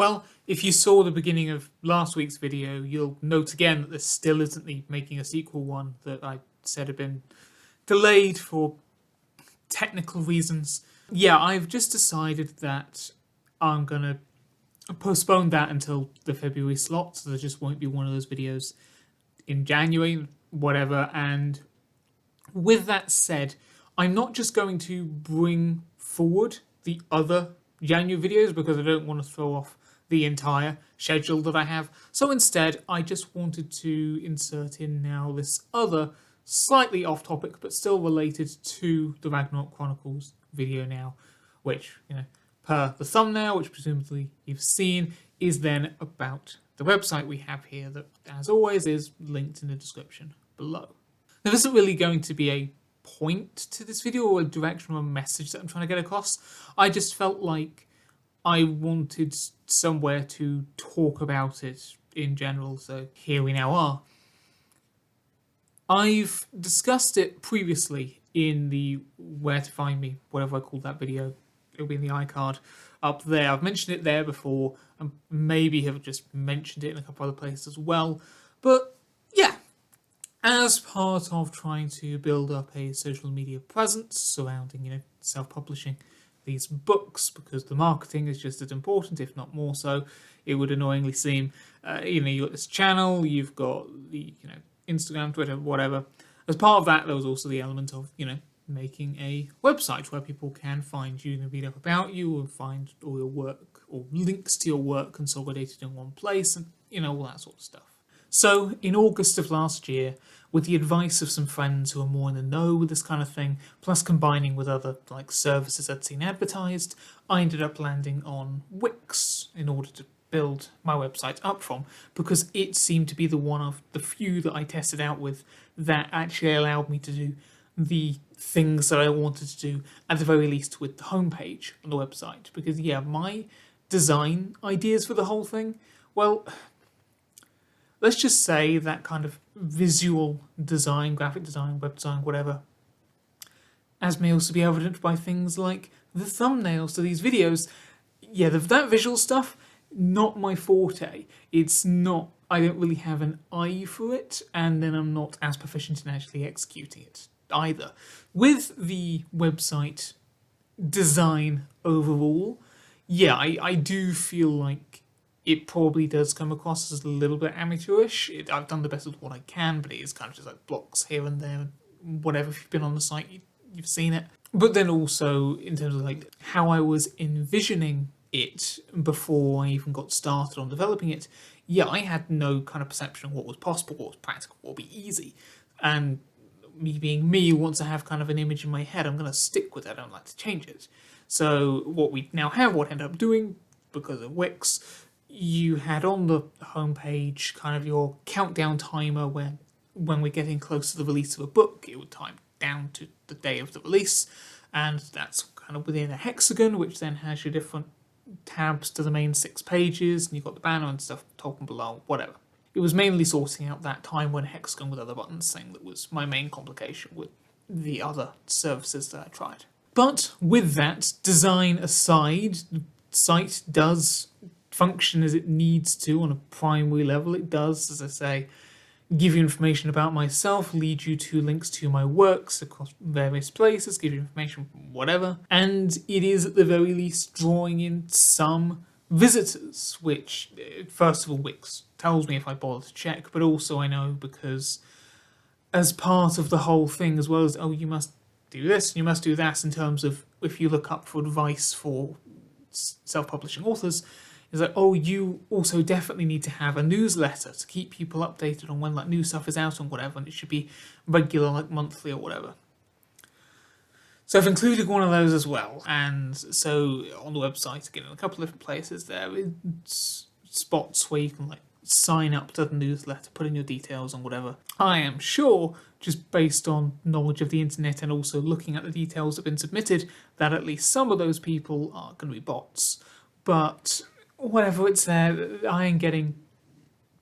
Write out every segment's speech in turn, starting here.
Well, if you saw the beginning of last week's video, you'll note again that there still isn't the making a sequel one that I said had been delayed for technical reasons. Yeah, I've just decided that I'm going to postpone that until the February slot, so there just won't be one of those videos in January, whatever. And with that said, I'm not just going to bring forward the other January videos because I don't want to throw off the entire schedule that I have. So instead, I just wanted to insert in now this other slightly off topic but still related to the Ragnarok Chronicles video now, which, per the thumbnail, which presumably you've seen, is then about the website we have here that, as always, is linked in the description below. There isn't really going to be a point to this video or a direction or a message that I'm trying to get across. I just felt like I wanted somewhere to talk about it in general, so here we now are. I've discussed it previously in the Where to Find Me, whatever I called that video. It'll be in the iCard up there. I've mentioned it there before, and maybe have just mentioned it in a couple other places as well. But yeah, as part of trying to build up a social media presence surrounding, self-publishing these books, because the marketing is just as important, if not more so, it would annoyingly seem. You've got this channel, you've got the, Instagram, Twitter, whatever. As part of that, there was also the element of, making a website where people can find you and read up about you or find all your work or links to your work consolidated in one place and, all that sort of stuff. So, in August of last year, with the advice of some friends who are more in the know with this kind of thing, plus combining with other services I'd seen advertised, I ended up landing on Wix in order to build my website up from, because it seemed to be the one of the few that I tested out with that actually allowed me to do the things that I wanted to do, at the very least with the homepage on the website. Because my design ideas for the whole thing, well, let's just say that kind of visual design, graphic design, web design, whatever, as may also be evident by things like the thumbnails to these videos. That visual stuff, not my forte. It's not, I don't really have an eye for it, and then I'm not as proficient in actually executing it either. With the website design overall, I do feel like it probably does come across as a little bit amateurish. I've done the best with what I can, but it is kind of just like blocks here and there. Whatever, if you've been on the site, you've seen it. But then also, in terms of how I was envisioning it before I even got started on developing it, I had no kind of perception of what was possible, what was practical, what would be easy. And me being me, wants to have kind of an image in my head, I'm going to stick with it. I don't like to change it. So what we now have, what I ended up doing, because of Wix, you had on the homepage kind of your countdown timer where when we're getting close to the release of a book, it would time down to the day of the release. And that's kind of within a hexagon, which then has your different tabs to the main 6 pages, and you've got the banner and stuff top and below, whatever. It was mainly sorting out that time when hexagon with other buttons thing that was my main complication with the other services that I tried. But with that, design aside, the site does function as it needs to on a primary level. It does, as I say, give you information about myself, lead you to links to my works across various places, give you information, whatever. And it is at the very least drawing in some visitors, which, first of all, Wix tells me if I bother to check, but also I know because as part of the whole thing, as well as, you must do this, you must do that, in terms of if you look up for advice for self-publishing authors, is like, you also definitely need to have a newsletter to keep people updated on when new stuff is out and whatever, and it should be regular, monthly or whatever. So I've included one of those as well, and so on the website, again, in a couple of different places, there is spots where you can sign up to the newsletter, put in your details and whatever. I am sure, just based on knowledge of the internet and also looking at the details that have been submitted, that at least some of those people are going to be bots. But whatever, it's there. I am getting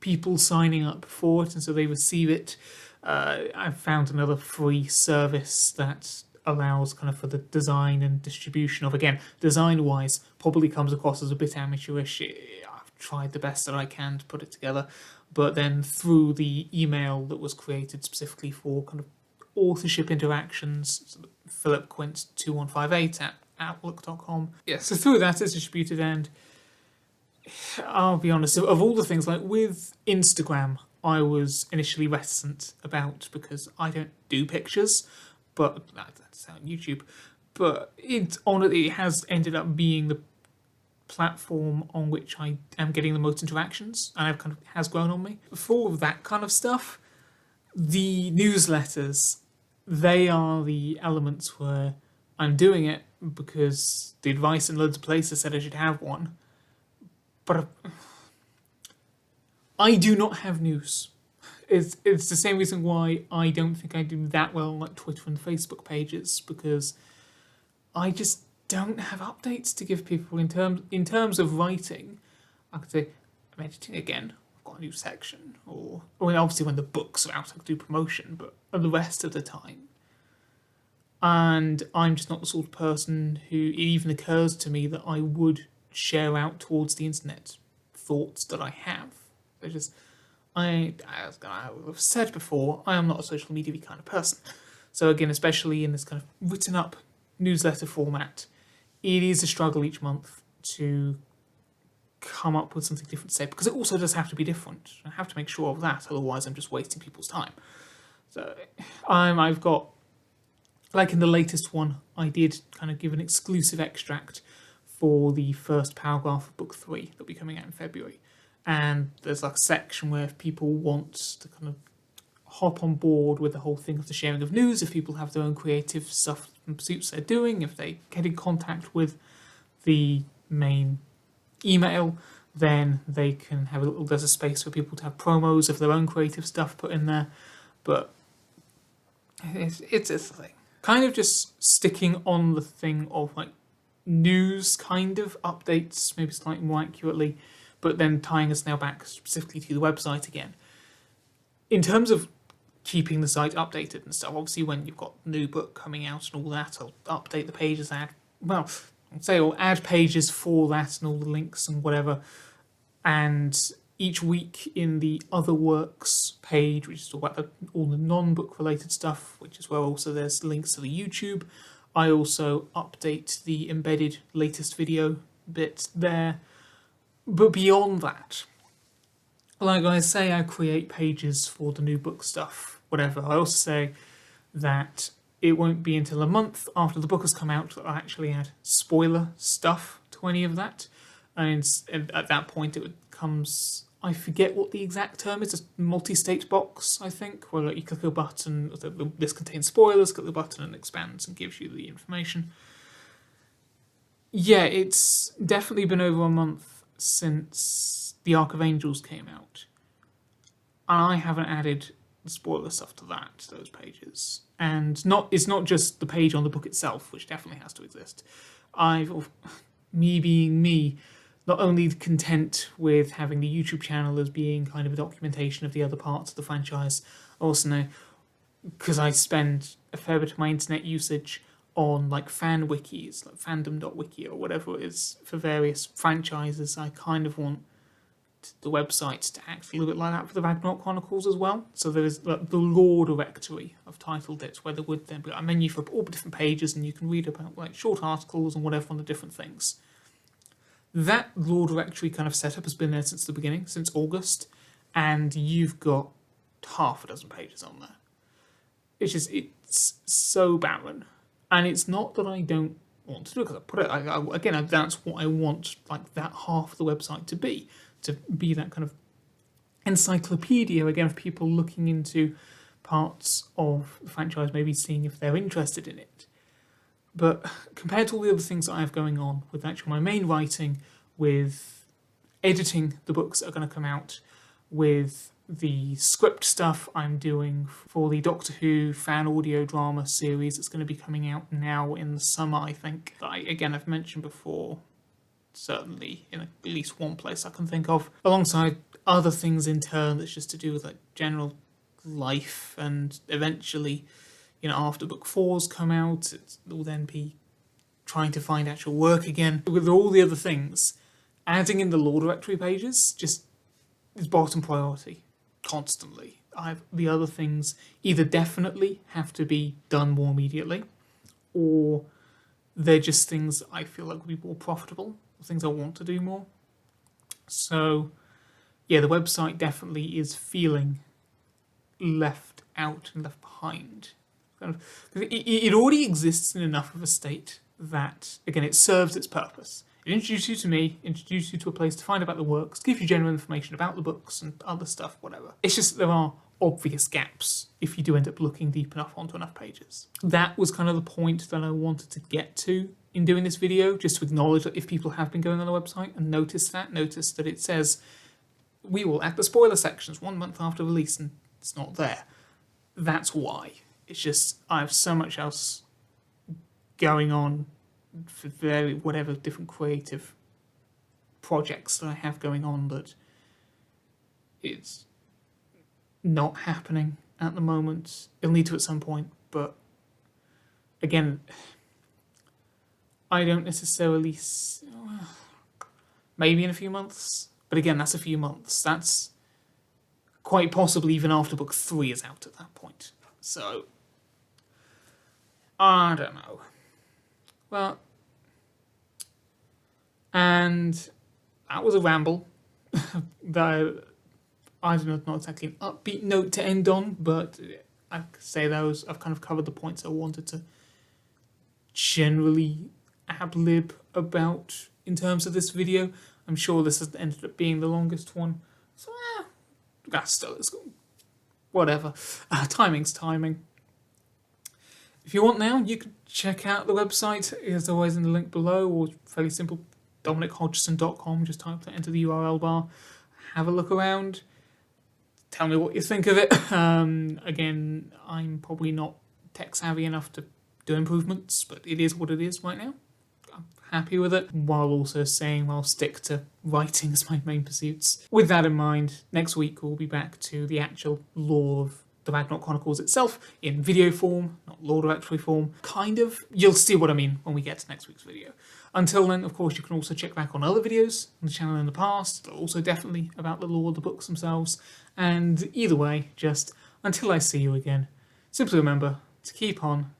people signing up for it, and so they receive it. I've found another free service that allows kind of for the design and distribution of, again, design-wise, probably comes across as a bit amateurish. I've tried the best that I can to put it together, but then through the email that was created specifically for kind of authorship interactions, Philip Quint 2158 at outlook.com. Yeah, so through that it's distributed, and I'll be honest, of all the things, like with Instagram, I was initially reticent about because I don't do pictures, but that's on YouTube. But it has ended up being the platform on which I am getting the most interactions, and it kind of has grown on me. For all of that kind of stuff, the newsletters, they are the elements where I'm doing it because the advice in loads of places said I should have one. But I do not have news. It's the same reason why I don't think I do that well on like Twitter and Facebook pages, because I just don't have updates to give people in terms of writing. I could say I'm editing again. I've got a new section, or obviously when the books are out, I could do promotion, but the rest of the time. And I'm just not the sort of person who it even occurs to me that I would share out towards the internet thoughts that I have. They're just, as I've said before, I am not a social media kind of person. So again, especially in this kind of written up newsletter format, it is a struggle each month to come up with something different to say, because it also does have to be different. I have to make sure of that, otherwise I'm just wasting people's time. So I've got, like in the latest one, I did kind of give an exclusive extract for the first paragraph of book 3 that'll be coming out in February. And there's like a section where if people want to kind of hop on board with the whole thing of the sharing of news, if people have their own creative stuff and pursuits they're doing, if they get in contact with the main email, then they can have there's a space for people to have promos of their own creative stuff put in there. But it's a thing. Kind of just sticking on the thing of like news kind of updates, maybe slightly more accurately, but then tying us now back specifically to the website again. In terms of keeping the site updated and stuff, obviously when you've got a new book coming out and all that, I'll update the pages, I'll add pages for that and all the links and whatever. And each week in the other works page, which is all about all the non-book related stuff, which is where also there's links to the YouTube, I also update the embedded latest video bit there. But beyond that, like I say, I create pages for the new book stuff, whatever. I also say that it won't be until a month after the book has come out that I actually add spoiler stuff to any of that. And at that point it comes, I forget what the exact term is, a multi-state box, I think, where you click a button, this contains spoilers, click the button and it expands and gives you the information. Yeah, it's definitely been over a month since The Arc of Angels came out. And I haven't added the spoiler stuff to those pages. And it's not just the page on the book itself, which definitely has to exist. Me being me, not only content with having the YouTube channel as being kind of a documentation of the other parts of the franchise, I also know, because I spend a fair bit of my internet usage on like fan wikis, like fandom.wiki or whatever it is for various franchises, I kind of want the website to act a little bit like that for the Ragnarok Chronicles as well. So there is like, the lore directory, I've titled it, where there would then be a menu for all the different pages and you can read about like short articles and whatever on the different things. That lore directory kind of setup has been there since the beginning, since August, and you've got half a dozen pages on there. It's so barren. And it's not that I don't want to do it, because I put it, again, that's what I want, like that half of the website to be that kind of encyclopedia, again, of people looking into parts of the franchise, maybe seeing if they're interested in it. But compared to all the other things that I have going on with actually my main writing, with editing the books that are going to come out, with the script stuff I'm doing for the Doctor Who fan audio drama series that's going to be coming out now in the summer, I think. I've mentioned before, certainly in at least one place I can think of, alongside other things in turn that's just to do with like general life and eventually after book 4's come out, it'll then be trying to find actual work again. With all the other things, adding in the lore directory pages just is bottom priority, constantly. The other things either definitely have to be done more immediately, or they're just things I feel like would be more profitable, things I want to do more. So, yeah, the website definitely is feeling left out and left behind. It already exists in enough of a state that, again, it serves its purpose. It introduces you to me, introduces you to a place to find about the works, give you general information about the books and other stuff, whatever. It's just that there are obvious gaps if you do end up looking deep enough onto enough pages. That was kind of the point that I wanted to get to in doing this video, just to acknowledge that if people have been going on the website and notice that it says, we will add the spoiler sections 1 month after release, and it's not there. That's why. It's just, I have so much else going on for whatever different creative projects that I have going on that it's not happening at the moment. It'll need to at some point, but again, I don't necessarily... maybe in a few months, but again, that's a few months. That's quite possibly even after book 3 is out at that point. So, I don't know. Well, and that was a ramble. That I don't know, not exactly an upbeat note to end on, but I say those. I've kind of covered the points I wanted to generally ad-lib about in terms of this video. I'm sure this has ended up being the longest one, so that's still whatever. Timing's timing. If you want now, you can check out the website, as always in the link below, or fairly simple, DominicHodgson.com. Just type that into the URL bar. Have a look around. Tell me what you think of it. Again, I'm probably not tech savvy enough to do improvements, but it is what it is right now. I'm happy with it, while also saying I'll stick to writing as my main pursuits. With that in mind, next week we'll be back to the actual lore of the Ragnarok Chronicles itself in video form, not lore directory form. Kind of. You'll see what I mean when we get to next week's video. Until then, of course, you can also check back on other videos on the channel in the past, also definitely about the lore of the books themselves. And either way, just until I see you again, simply remember to keep on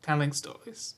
telling stories.